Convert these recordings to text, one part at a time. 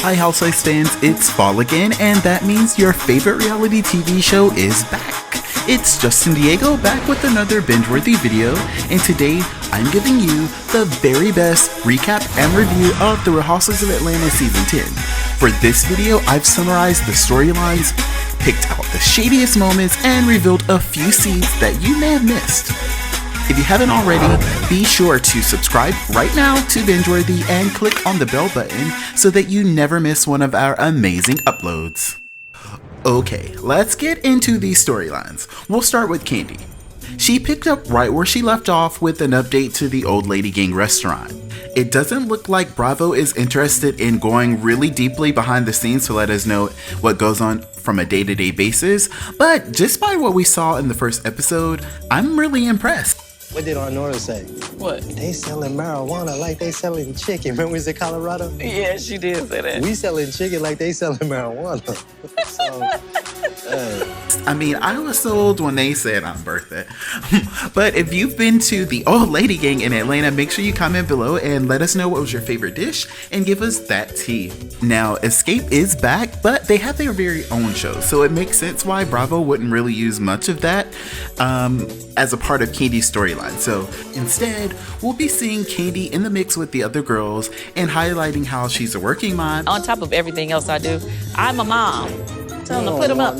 Hi Housewives fans, it's fall again, and that means your favorite reality TV show is back. It's Justin Diego back with another binge-worthy video, and today I'm giving you the very best recap and review of the Real Housewives of Atlanta Season 10. For this video, I've summarized the storylines, picked out the shadiest moments, and revealed a few scenes that you may have missed. If you haven't already, be sure to subscribe right now to Bingeworthy and click on the bell button so that you never miss one of our amazing uploads. Okay, let's get into these storylines. We'll start with Kandi. She picked up right where she left off with an update to the Old Lady Gang restaurant. It doesn't look like Bravo is interested in going really deeply behind the scenes to let us know what goes on from a day-to-day basis, but just by what we saw in the first episode, I'm really impressed. What did our Nora say? What? They selling marijuana like they selling chicken. Remember we was in Colorado? Yeah, she did say that. We selling chicken like they selling marijuana. I mean, I was sold when they said I'm worth it. But if you've been to the Old Lady Gang in Atlanta, make sure you comment below and let us know what was your favorite dish and give us that tea. Now, Xscape is back, but they have their very own show, so it makes sense why Bravo wouldn't really use much of that as a part of Kandi's storyline. So instead, we'll be seeing Kandi in the mix with the other girls and highlighting how she's a working mom. On top of everything else I do, I'm a mom. Tell him to put him up.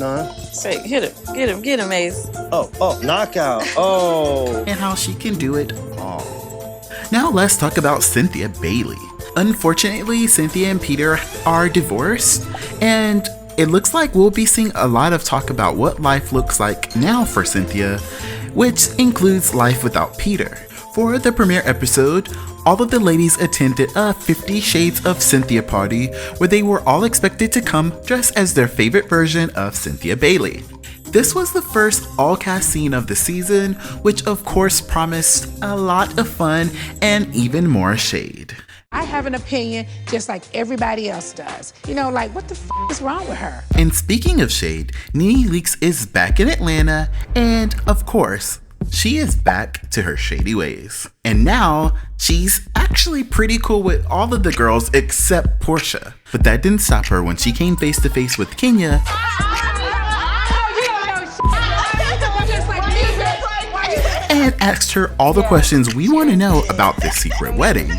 Say, hit him, get him, Ace. Oh, knockout. Oh. And how she can do it all. Now let's talk about Cynthia Bailey. Unfortunately, Cynthia and Peter are divorced, and it looks like we'll be seeing a lot of talk about what life looks like now for Cynthia, which includes life without Peter. For the premiere episode, all of the ladies attended a 50 Shades of Cynthia Party where they were all expected to come dressed as their favorite version of Cynthia Bailey. This was the first all-cast scene of the season, which of course promised a lot of fun and even more shade. I have an opinion just like everybody else does. You know, like, what the f is wrong with her? And speaking of shade, Nene Leakes is back in Atlanta, and of course, she is back to her shady ways. And now, she's actually pretty cool with all of the girls except Porsha. But that didn't stop her when she came face to face with Kenya and asked her all the questions we want to know about this secret wedding.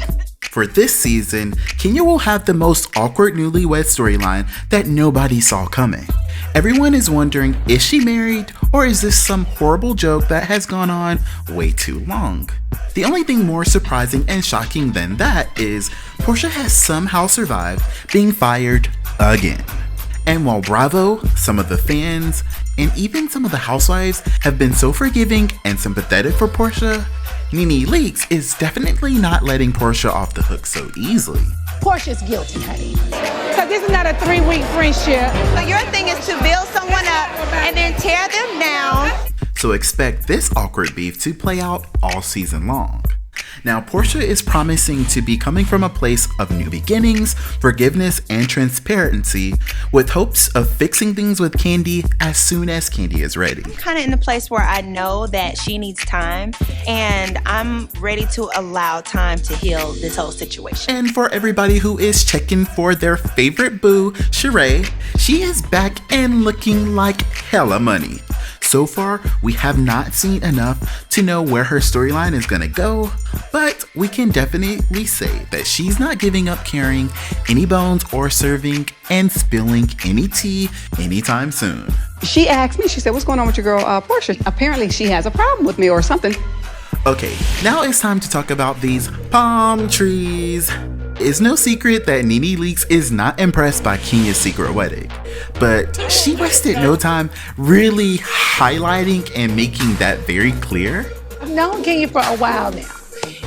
For this season, Kenya will have the most awkward newlywed storyline that nobody saw coming. Everyone is wondering, is she married, or is this some horrible joke that has gone on way too long? The only thing more surprising and shocking than that is Porsha has somehow survived being fired again. And while Bravo, some of the fans, and even some of the housewives have been so forgiving and sympathetic for Porsha, Nene Leakes is definitely not letting Porsha off the hook so easily. Portia's guilty, honey. Because this is not a 3-week friendship. So your thing is to build someone up and then tear them down. So expect this awkward beef to play out all season long. Now, Porsha is promising to be coming from a place of new beginnings, forgiveness, and transparency, with hopes of fixing things with Kandi as soon as Kandi is ready. I'm kind of in the place where I know that she needs time, and I'm ready to allow time to heal this whole situation. And for everybody who is checking for their favorite boo, Sheree, she is back and looking like hella money. So far, we have not seen enough to know where her storyline is gonna go, but we can definitely say that she's not giving up carrying any bones or serving and spilling any tea anytime soon. She asked me, she said, what's going on with your girl, Porsha? Apparently she has a problem with me or something. Okay, now it's time to talk about these palm trees. It's no secret that Nene Leakes is not impressed by Kenya's secret wedding, but she wasted no time really highlighting and making that very clear. I've known Kenya for a while now,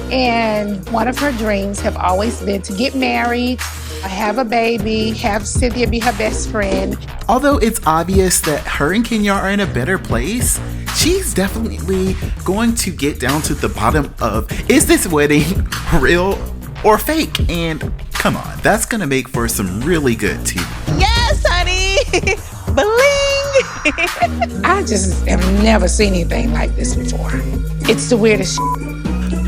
and one of her dreams have always been to get married, have a baby, have Cynthia be her best friend. Although it's obvious that her and Kenya are in a better place, she's definitely going to get down to the bottom of, is this wedding real or fake? And come on, that's gonna make for some really good TV. Yes, honey. Bling. I just have never seen anything like this before. It's the weirdest shit.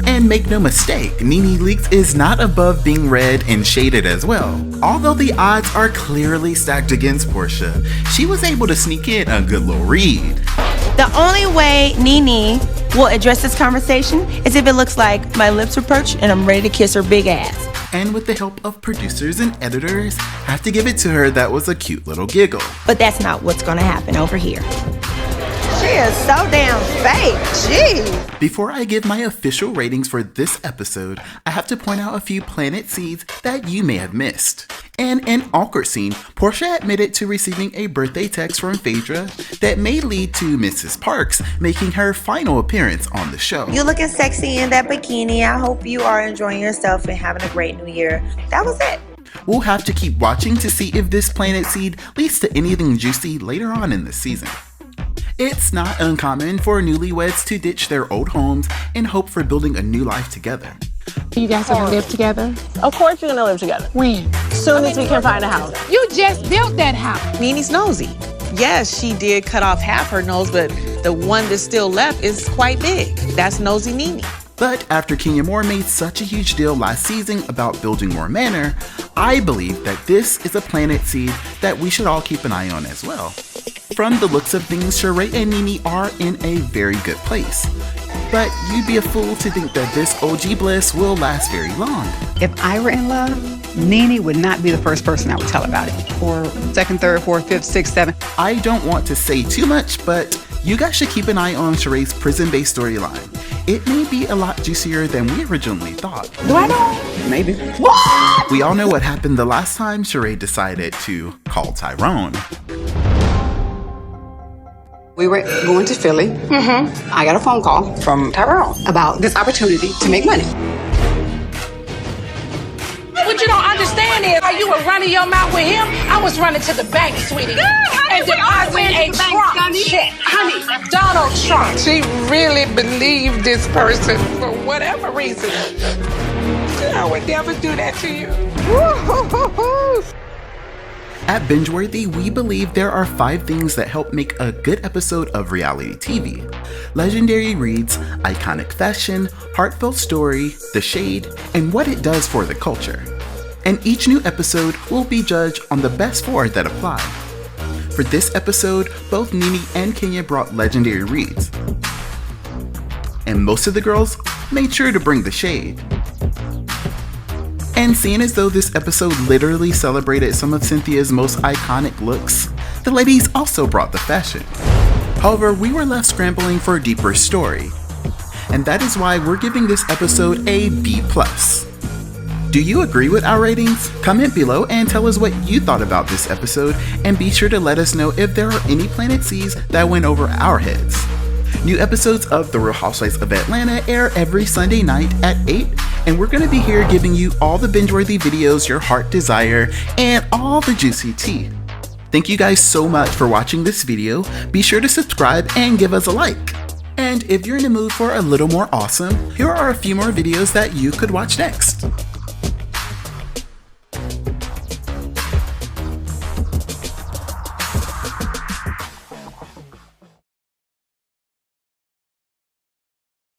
And make no mistake, Nene Leakes is not above being read and shaded as well. Although the odds are clearly stacked against Porsha, she was able to sneak in a good little read. The only way Nene will address this conversation is if it looks like my lips are perched and I'm ready to kiss her big ass. And with the help of producers and editors, have to give it to her, that was a cute little giggle. But that's not what's gonna happen over here. She is so damn fake, jeez. Before I give my official ratings for this episode, I have to point out a few planted seeds that you may have missed. In an awkward scene, Porsha admitted to receiving a birthday text from Phaedra that may lead to Mrs. Parks making her final appearance on the show. You looking sexy in that bikini. I hope you are enjoying yourself and having a great new year. That was it. We'll have to keep watching to see if this planted seed leads to anything juicy later on in the season. It's not uncommon for newlyweds to ditch their old homes and hope for building a new life together. You guys gonna live together? Of course you're gonna live together. When? Soon as we can find a house. You just built that house. Nene's nosy. Yes, she did cut off half her nose, but the one that's still left is quite big. That's nosy Nene. But after Kenya Moore made such a huge deal last season about building more manor, I believe that this is a planted seed that we should all keep an eye on as well. From the looks of things, Sheree and Nene are in a very good place. But you'd be a fool to think that this OG bliss will last very long. If I were in love, Nene would not be the first person I would tell about it. Or second, third, fourth, fifth, sixth, seventh. I don't want to say too much, but you guys should keep an eye on Sheree's prison-based storyline. It may be a lot juicier than we originally thought. Do I know? Maybe. What? We all know what happened the last time Sheree decided to call Tyrone. We were going to Philly. I got a phone call from Tyrone about this opportunity to make money. What you don't understand is how you were running your mouth with him. I was running to the bank, sweetie. And depositing a Trump check. Honey, Donald Trump. She really believed this person for whatever reason. I would never do that to you. At Bingeworthy, we believe there are 5 things that help make a good episode of reality TV. Legendary reads, iconic fashion, heartfelt story, the shade, and what it does for the culture. And each new episode will be judged on the best 4 that apply. For this episode, both Nene and Kenya brought legendary reads. And most of the girls made sure to bring the shade. And seeing as though this episode literally celebrated some of Cynthia's most iconic looks, the ladies also brought the fashion. However, we were left scrambling for a deeper story. And that is why we're giving this episode a B+. Do you agree with our ratings? Comment below and tell us what you thought about this episode, and be sure to let us know if there are any planted seeds that went over our heads. New episodes of The Real Housewives of Atlanta air every Sunday night at 8, and we're going to be here giving you all the binge-worthy videos your heart desire and all the juicy tea. Thank you guys so much for watching this video. Be sure to subscribe and give us a like. And if you're in the mood for a little more awesome, here are a few more videos that you could watch next.